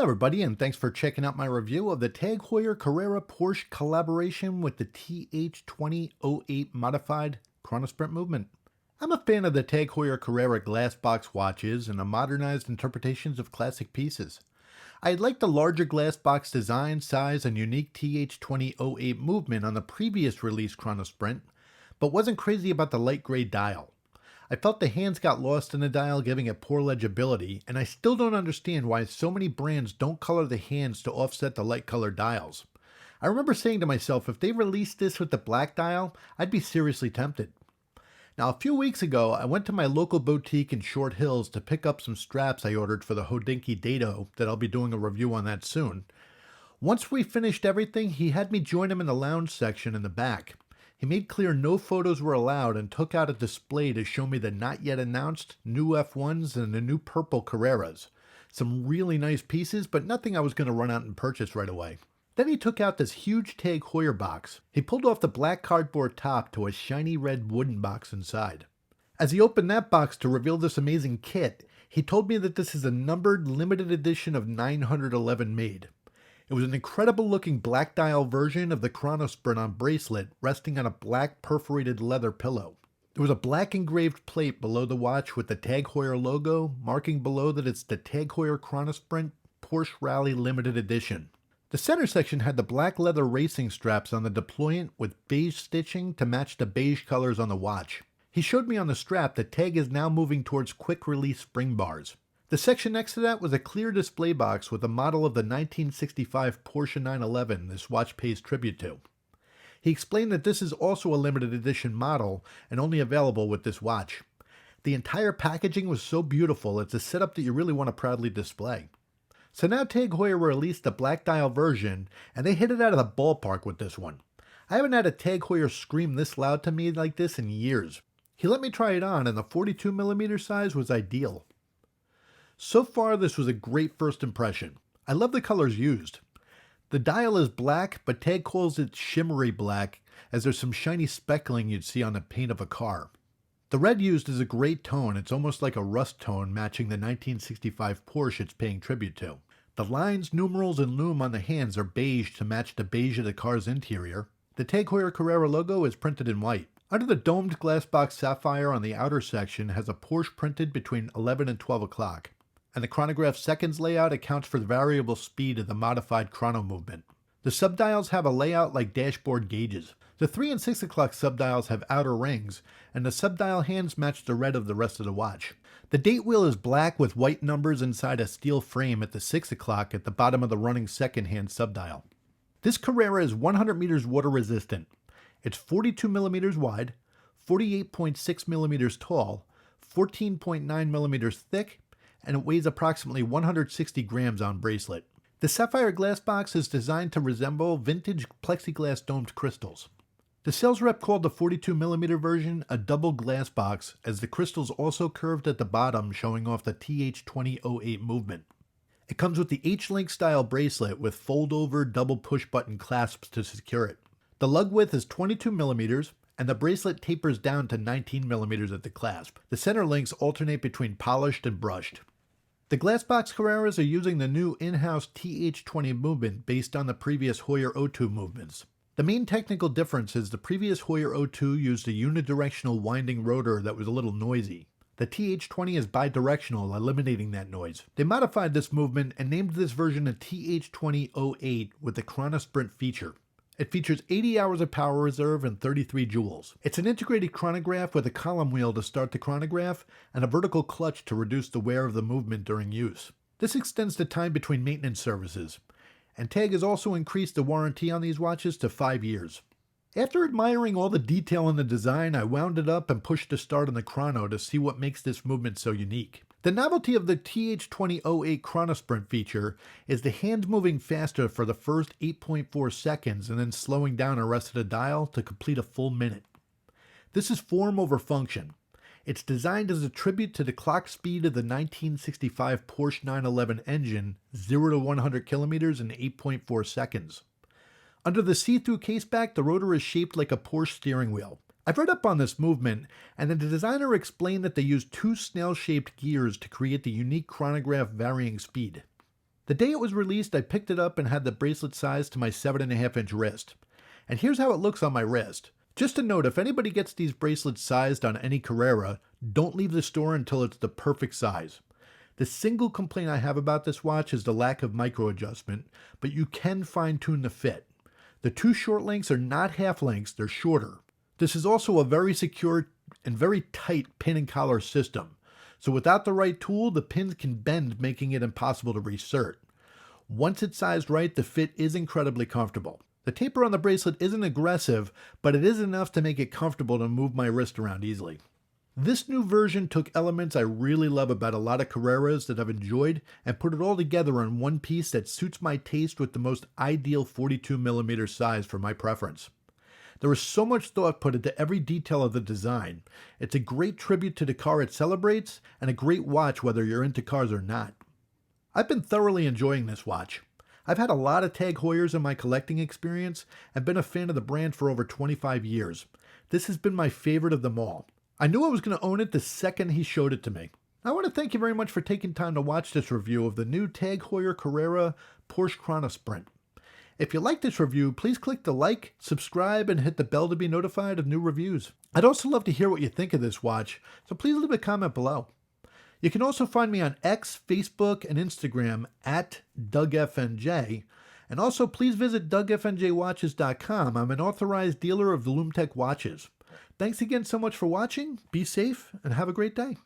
Hello everybody, and thanks for checking out my review of the Tagheuer Carrera Porsche collaboration with the TH20-08 modified Chronosprint Movement. I'm a fan of the Tagheuer Carrera glass box watches and the modernized interpretations of classic pieces. I liked the larger glass box design, size, and unique TH20-08 movement on the previous release Chronosprint, but wasn't crazy about the light gray dial. I felt the hands got lost in the dial, giving it poor legibility, and I still don't understand why so many brands don't color the hands to offset the light colored dials. I remember saying to myself, if they released this with the black dial, I'd be seriously tempted. Now, a few weeks ago, I went to my local boutique in Short Hills to pick up some straps I ordered for the Hodinkee Dado that I'll be doing a review on that soon. Once we finished everything, he had me join him in the lounge section in the back. He made clear no photos were allowed and took out a display to show me the not yet announced new F1s and the new purple Carreras. Some really nice pieces, but nothing I was going to run out and purchase right away. Then he took out this huge Tagheuer box. He pulled off the black cardboard top to a shiny red wooden box inside. As he opened that box to reveal this amazing kit, he told me that this is a numbered limited edition of 911 made. It was an incredible looking black dial version of the Chronosprint on bracelet resting on a black perforated leather pillow. There was a black engraved plate below the watch with the Tagheuer logo, marking below that it's the Tagheuer Chronosprint Porsche Rallye limited edition. The center section had the black leather racing straps on the deployant with beige stitching to match the beige colors on the watch. He showed me on the strap that Tag is now moving towards quick release spring bars. The section next to that was a clear display box with a model of the 1965 Porsche 911 this watch pays tribute to. He explained that this is also a limited edition model and only available with this watch. The entire packaging was so beautiful, it's a setup that you really want to proudly display. So now Tagheuer released the black dial version, and they hit it out of the ballpark with this one. I haven't had a Tagheuer scream this loud to me like this in years. He let me try it on, and the 42mm size was ideal. So far, this was a great first impression. I love the colors used. The dial is black, but Tag calls it shimmery black, as there's some shiny speckling you'd see on the paint of a car. The red used is a great tone. It's almost like a rust tone matching the 1965 Porsche it's paying tribute to. The lines, numerals, and lume on the hands are beige to match the beige of the car's interior. The Tagheuer Carrera logo is printed in white. Under the domed glass box sapphire on the outer section has a Porsche printed between 11 and 12 o'clock. And the chronograph seconds layout accounts for the variable speed of the modified chrono movement. The subdials have a layout like dashboard gauges. The 3 and 6 o'clock subdials have outer rings, and the subdial hands match the red of the rest of the watch. The date wheel is black with white numbers inside a steel frame at the 6 o'clock at the bottom of the running second hand subdial. This Carrera is 100 meters water resistant. It's 42mm wide, 48.6mm tall, 14.9mm thick, and it weighs approximately 160 grams on bracelet. The sapphire glass box is designed to resemble vintage plexiglass domed crystals. The sales rep called the 42mm version a double glass box, as the crystals also curved at the bottom, showing off the TH20-08 movement. It comes with the H-Link style bracelet with fold-over double push-button clasps to secure it. The lug width is 22mm, and the bracelet tapers down to 19mm at the clasp. The center links alternate between polished and brushed. The glassbox Carreras are using the new in-house TH20 movement based on the previous Heuer O2 movements. The main technical difference is the previous Heuer O2 used a unidirectional winding rotor that was a little noisy. The TH20 is bidirectional, eliminating that noise. They modified this movement and named this version a TH20-08 with the Chronosprint feature. It features 80 hours of power reserve and 33 joules. It's an integrated chronograph with a column wheel to start the chronograph and a vertical clutch to reduce the wear of the movement during use. This extends the time between maintenance services, and Tag has also increased the warranty on these watches to 5 years. After admiring all the detail in the design, I wound it up and pushed to start on the chrono to see what makes this movement so unique. The novelty of the TH20-08 Chronosprint feature is the hands moving faster for the first 8.4 seconds and then slowing down the rest of the dial to complete a full minute. This is form over function. It's designed as a tribute to the clock speed of the 1965 Porsche 911 engine, 0 to 100 kilometers in 8.4 seconds. Under the see-through caseback, the rotor is shaped like a Porsche steering wheel. I've read up on this movement, and the designer explained that they used two snail-shaped gears to create the unique chronograph varying speed. The The day it was released, I picked it up and had the bracelet sized to my 7.5-inch wrist. And here's how it looks on my wrist. Just a note, if anybody gets these bracelets sized on any Carrera, don't leave the store until it's the perfect size. The single complaint I have about this watch is the lack of micro adjustment, but you can fine-tune the fit. The two short links are not half links, they're shorter. This is also a very secure and very tight pin and collar system. So without the right tool, the pins can bend, making it impossible to reinsert. Once it's sized right, the fit is incredibly comfortable. The taper on the bracelet isn't aggressive, but it is enough to make it comfortable to move my wrist around easily. This new version took elements I really love about a lot of Carreras that I've enjoyed and put it all together in one piece that suits my taste with the most ideal 42mm size for my preference. There was so much thought put into every detail of the design. It's a great tribute to the car it celebrates and a great watch whether you're into cars or not. I've been thoroughly enjoying this watch. I've had a lot of Tagheuers in my collecting experience and been a fan of the brand for over 25 years. This has been my favorite of them all. I knew I was going to own it the second he showed it to me. I want to thank you very much for taking time to watch this review of the new Heuer Carrera Porsche Chronosprint. If you like this review, please click the like, subscribe, and hit the bell to be notified of new reviews. I'd also love to hear what you think of this watch, so please leave a comment below. You can also find me on X, Facebook, and Instagram at DougFNJ. And also please visit DougFNJWatches.com. I'm an authorized dealer of the LoomTech watches. Thanks again so much for watching, be safe, and have a great day.